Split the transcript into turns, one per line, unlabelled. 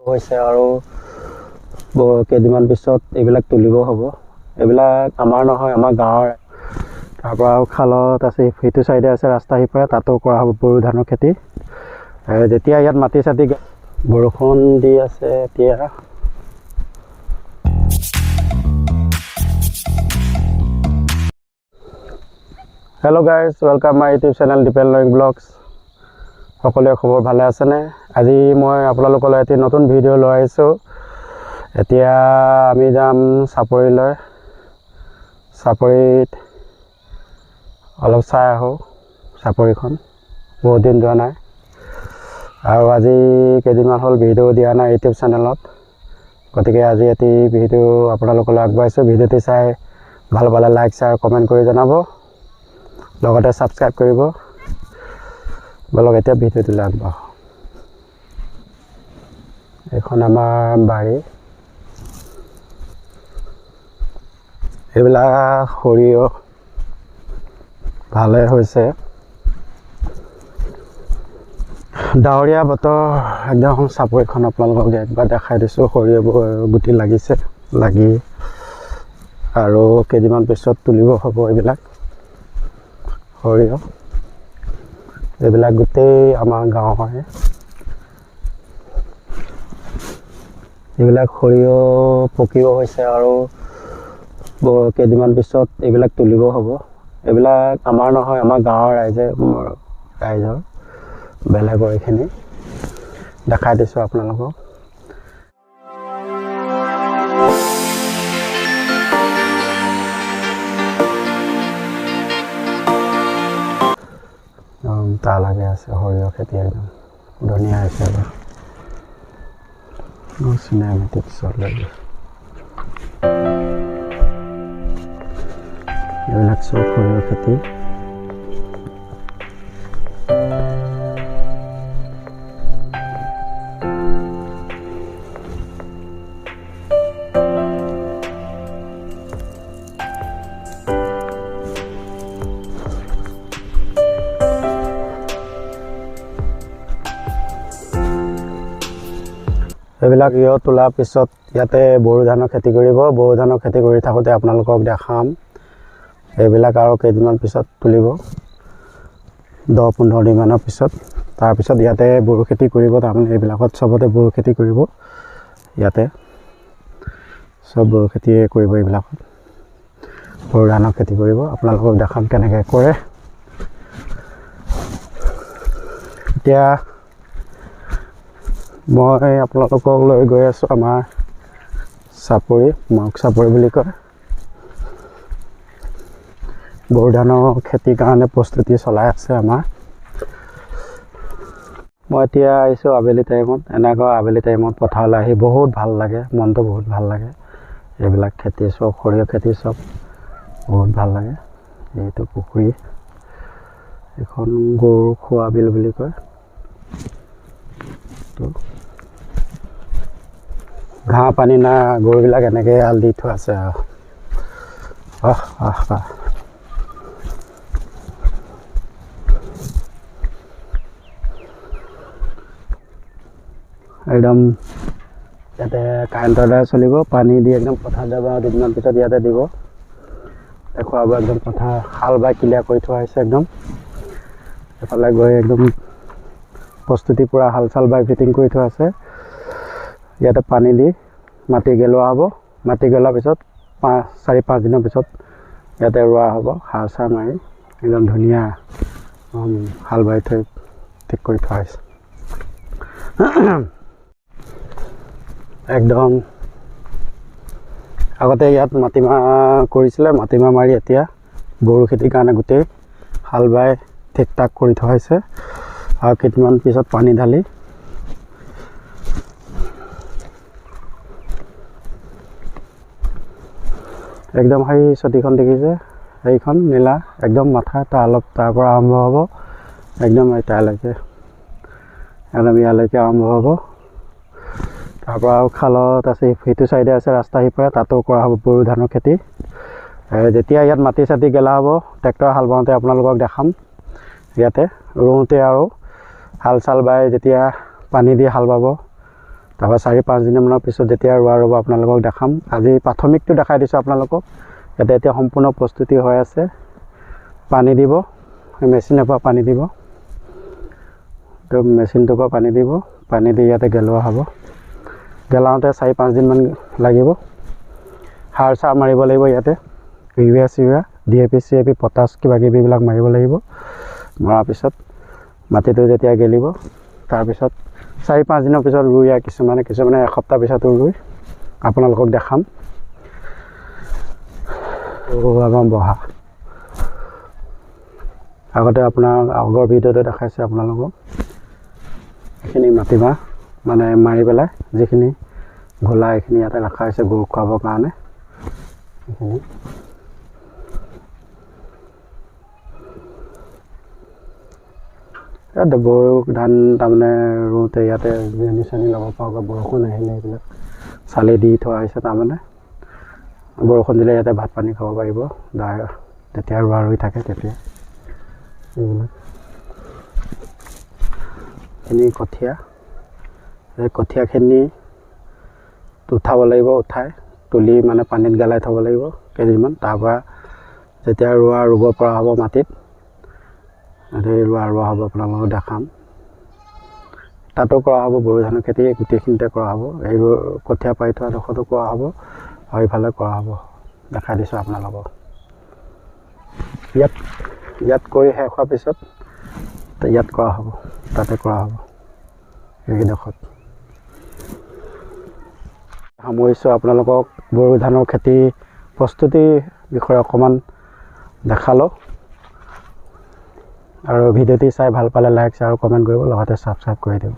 হৈছে আৰু কেইদিনমান পিছত এইবিলাক তুলিব হ'ব। এইবিলাক আমাৰ নহয়, আমাৰ গাঁৱৰ। তাৰপৰা আৰু খালত আছে, সেইটো চাইডে আছে ৰাস্তা সিপাৰে, তাতো কৰা হ'ব বড়ো ধানৰ খেতি। যেতিয়া ইয়াত মাটি চাটি বৰষুণ দি আছে এতিয়া। Hello' guys, welcome my YouTube channel Dipen লয়িং blogs. সকলোৱে খবৰ ভালে আছেনে? আজি মই আপোনালোকলৈ এটি নতুন ভিডিঅ' লৈ আহিছোঁ। এতিয়া আমি যাম চাপৰিলৈ। চাপৰিত অলপ চাই আহোঁ চাপৰিখন, বহুত দিন যোৱা নাই। আৰু আজি কেইদিনমান হ'ল ভিডিঅ' দিয়া নাই ইউটিউব চেনেলত, গতিকে আজি এটি ভিডিঅ' আপোনালোকলৈ আগবাঢ়িছোঁ। ভিডিঅ'টি চাই ভাল পালে লাইক শ্বেয়াৰ কমেণ্ট কৰি জনাব, লগতে ছাবস্ক্ৰাইব কৰিব। বলক এতিয়া ভিডিঅ'টোলৈ আগবাঢ়ো। এইখন আমাৰ বাৰী। এইবিলাক সৰিয়হ ভালে হৈছে। ডাৱৰীয়া বতৰ, একদম চাপৰিখন আপোনালোকক একবাৰ দেখাই দিছোঁ। সৰিয়হবোৰ গুটি লাগিছে, লাগি আৰু কেইদিনমান পিছত তুলিব হ'ব এইবিলাক সৰিয়হ। এইবিলাক গোটেই আমাৰ গাঁৱৰে। এইবিলাক সৰিয়হ পকিব হৈছে আৰু কেইদিনমান পিছত এইবিলাক তুলিব হ'ব। এইবিলাক আমাৰ নহয়, আমাৰ গাঁৱৰ ৰাইজৰ বেলেগৰ। এইখিনি দেখাই দিছোঁ আপোনালোকক। তালাগে আছে সৰিয়হ খেতি, একদম ধুনীয়া হৈছে। চিনেমেটিক শ্বট লাগে। এইবিলাক চব সৰিয়হ খেতি। এইবিলাক তোলাৰ পিছত ইয়াতে বড়ো ধানৰ খেতি কৰিব। বড়ো ধানৰ খেতি কৰি থাকোঁতে আপোনালোকক দেখাম। এইবিলাক আৰু কেইদিনমান পিছত তুলিব, 10-15 দিনমানৰ পিছত। তাৰপিছত ইয়াতে বড়ো খেতি কৰিব। তাৰমানে এইবিলাকত চবতে বড়ো খেতি কৰিব। ইয়াতে চব বড়ো খেতি কৰিব। এইবিলাকত বড়ো ধানৰ খেতি কৰিব। আপোনালোকক দেখাম কেনেকৈ কৰে। এতিয়া মই আপোনালোকক লৈ গৈ আছোঁ আমাৰ চাপৰি, মাক চাপৰি বুলি কয়। বড়ো ধানৰ খেতিৰ কাৰণে প্ৰস্তুতি চলাই আছে আমাৰ। মই এতিয়া আহিছোঁ আবেলি টাইমত। এনেকুৱা আবেলি টাইমত পথাৰলৈ আহি বহুত ভাল লাগে, মনটো বহুত ভাল লাগে। এইবিলাক খেতি চব সৰিয়হ খেতি চব বহুত ভাল লাগে। এইটো পুখুৰী, এইখন গৰু খোৱা বিল বুলি কয়। ঘাঁহ পানী নাই, গৰুবিলাক এনেকৈ এৰাল দি থোৱা আছে আৰু। একদম ইয়াতে কাৰেণ্টৰ দ্বাৰা চলিব। পানী দি একদম পথাৰ যাব আৰু দুদিনমান পিছত ইয়াতে দিব। দেখুৱাব একদম পথাৰ হাল বাই ক্লিয়াৰ কৰি থোৱা হৈছে একদম। এফালে গৈ একদম প্ৰস্তুতি পূৰা হাল চাল বাই ফিটিং কৰি থোৱা আছে। ইয়াতে পানী দি মাটি গেলোৱা হ'ব। মাটি গেলোৱাৰ পিছত 4-5 দিনৰ পিছত ইয়াতে ৰোৱা হ'ব। সাৰ চাৰ মাৰি একদম ধুনীয়া হাল বাই থৈ ঠিক কৰি থোৱা হৈছে একদম। আগতে ইয়াত মাটিমাহ কৰিছিলে, মাটিমাহ মাৰি এতিয়া বড়ো খেতিৰ কাৰণে গোটেই হাল বাই ঠিক ঠাক কৰি থোৱা হৈছে। আৰু কেইদিনমান পিছত পানী ঢালি একদম সেই চটিখন দেখিছে, সেইখন নীলা একদম মাথা তাৰ পৰা আৰম্ভ হ'ব একদম তালৈকে, একদম ইয়ালৈকে আৰম্ভ হ'ব। তাৰপৰা আৰু খালত আছে, সেইটো চাইডে আছে ৰাস্তা সিপাৰে, তাতো কৰা হ'ব বড়ো ধানৰ খেতি। যেতিয়া ইয়াত মাটি চাটি গেলা হ'ব, ট্ৰেক্টৰ হাল বাওঁতে আপোনালোকক দেখাম। ইয়াতে ৰুওঁতে আৰু হাল চাল বাই যেতিয়া পানী দি হাল বাব, তাৰপৰা 4-5 দিনমানৰ পিছত যেতিয়া ৰোৱা ৰুব আপোনালোকক দেখাম। আজি প্ৰাথমিকটো দেখাই দিছোঁ আপোনালোকক। ইয়াতে এতিয়া সম্পূৰ্ণ প্ৰস্তুতি হৈ আছে। পানী দিব, মেচিনৰ পৰা পানী দিব, তো মেচিনটোৰ পৰা পানী দিব, পানী দি ইয়াতে গেলোৱা হ'ব। গেলাওঁতে 4-5 দিনমান লাগিব। সাৰ চাৰ মাৰিব লাগিব ইয়াতে, ইউৰিয়া চিউৰিয়া, DAP CAP, পটাছ কিবাকিবিবিলাক মাৰিব লাগিব। মৰাৰ পিছত মাটিটো যেতিয়া গেলিব, তাৰপিছত 4-5 দিনৰ পিছত ৰুই, কিছুমানে এসপ্তাহ পিছতো ৰুই আপোনালোকক দেখাম। আমাৰ বহা আগতে আপোনাৰ আগৰ ভিডিঅ'তে দেখাইছে আপোনালোকক। এইখিনি মাটিমাহ মানে মাৰি পেলাই যিখিনি ঘোলা, এইখিনি ইয়াতে ৰখা হৈছে গৰুক খুৱাবৰ কাৰণে। এইখিনি বড়ো ধান তাৰমানে ৰুওঁতে ইয়াতে জিৰণি চিৰণি ল'ব পৰাকৈ বৰষুণ আহিলে এইবিলাক চালি দি থোৱা হৈছে। তাৰমানে বৰষুণ দিলে ইয়াতে ভাত পানী খাব পাৰিব, যেতিয়া ৰোৱা ৰুই থাকে তেতিয়া। এইবিলাক এইখিনি কঠীয়া, এই কঠীয়াখিনি উঠাব লাগিব, উঠাই তুলি মানে পানীত গেলাই থ'ব লাগিব কেইদিনমান। তাৰপৰা যেতিয়া ৰুব পৰা হ'ব মাটিত, ৰোৱা হ'ব আপোনালোকক দেখাম। তাতো কৰা হ'ব বড়ো ধানৰ খেতি, গোটেইখিনিতে কৰা হ'ব। এই কঠীয়া পাৰি থোৱা ডোখৰতো কৰা হ'ব আৰু ইফালে কৰা হ'ব, দেখাই দিছোঁ আপোনালোকক। ইয়াত কৰি শেষ হোৱাৰ পিছত ইয়াত কৰা হ'ব, তাতে কৰা হ'ব এইডোখৰত। সামৰিছোঁ আপোনালোকক বড়ো ধানৰ খেতি প্ৰস্তুতিৰ বিষয়ে অকণমান দেখালোঁ। আৰু ভিডিঅ'টি চাই ভাল পালে লাইক, শ্বেয়াৰ আৰু কমেণ্ট কৰিব, লগতে ছাবস্ক্ৰাইব কৰি দিব।